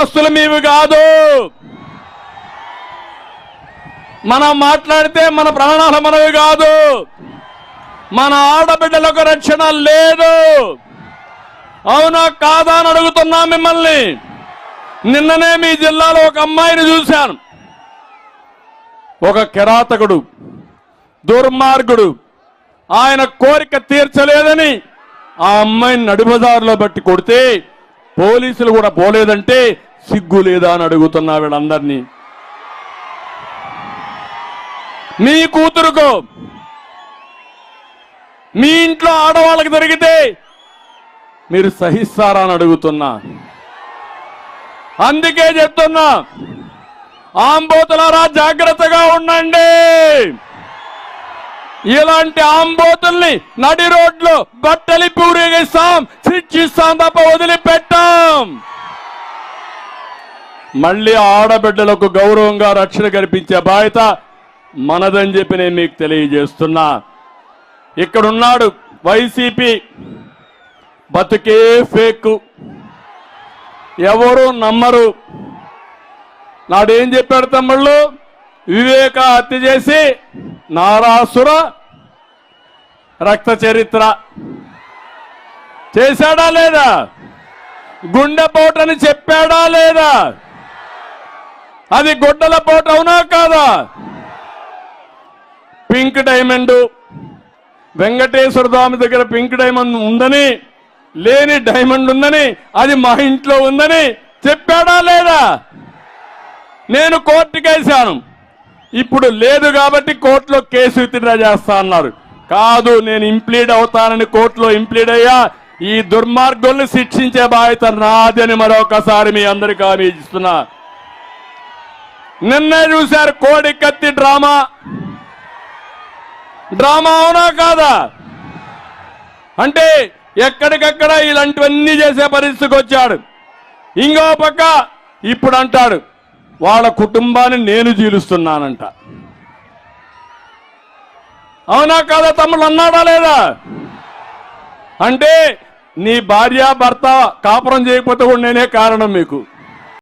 ఆస్తులు మీవి కాదు. మనం మాట్లాడితే మన ప్రాణాలు మనవి కాదు. మన ఆడబిడ్డలకు రక్షణ లేదు. అవునా కాదా అని అడుగుతున్నా మిమ్మల్ని. నిన్ననే మీ జిల్లాలో ఒక అమ్మాయిని చూశాను. ఒక కిరాతకుడు, దుర్మార్గుడు, ఆయన కోరిక తీర్చలేదని ఆ అమ్మాయిని నడిబజారులో బట్టి కొడితే పోలీసులు కూడా పోలేదంటే సిగ్గు లేదా అని అడుగుతున్నా వీళ్ళందరినీ. మీ కూతురుకో మీ ఇంట్లో ఆడవాళ్ళకి జరిగితే మీరు సహిస్తారా అని అడుగుతున్నా. అందుకే చెప్తున్నా, ఆంబోతులారా జాగ్రత్తగా ఉండండి. ఇలాంటి ఆంబోతుల్ని నడి రోడ్లో బట్టలిప్పి ఊరేగిస్తాం, శిక్షిస్తాం తప్ప వదిలిపెట్టాం. మళ్ళీ ఆడబిడ్డలకు గౌరవంగా రక్షణ కల్పించే బాధ్యత మనదని చెప్పి నేను మీకు తెలియజేస్తున్నా. ఇక్కడున్నాడు వైసీపీ, బతుకే ఫేక్, ఎవరు నమ్మరు. నాడేం చెప్పాడు తమ్ముళ్ళు? వివేక హత్య చేసి నారాసుర రక్త చరిత్ర చేశాడా లేదా? గుండెపోటని చెప్పాడా లేదా? అది గొడ్డల పోటు అవునా కాదా? పింక్ డైమండ్, వెంకటేశ్వర స్వామి దగ్గర పింక్ డైమండ్ ఉందని, లేని డైమండ్ ఉందని, అది మా ఇంట్లో ఉందని చెప్పాడా లేదా? నేను కోర్టుకు వేశాను. ఇప్పుడు లేదు కాబట్టి కోర్టులో కేసు విత్డ్రా చేస్తా అన్నారు. కాదు, నేను ఇంప్లీడ్ అవుతానని కోర్టులో ఇంప్లీడ్ అయ్యా. ఈ దుర్మార్గుల్ని శిక్షించే బాధ్యత నాది అని మరొకసారి మీ అందరికీ హామీ ఇస్తున్నా. నిన్నే చూశారు కోడి కత్తి డ్రామా. డ్రామా అవునా కాదా? అంటే ఎక్కడికక్కడ ఇలాంటివన్నీ చేసే పరిస్థితికి వచ్చాడు. ఇంకో పక్క ఇప్పుడు అంటాడు వాళ్ళ కుటుంబాన్ని నేను జీలుస్తున్నానంట. అవునా కాదా తమ్ముళ్ళు? అన్నాడా లేదా? అంటే నీ భార్య భర్త కాపురం చేయకపోతే కూడా నేనే కారణం మీకు.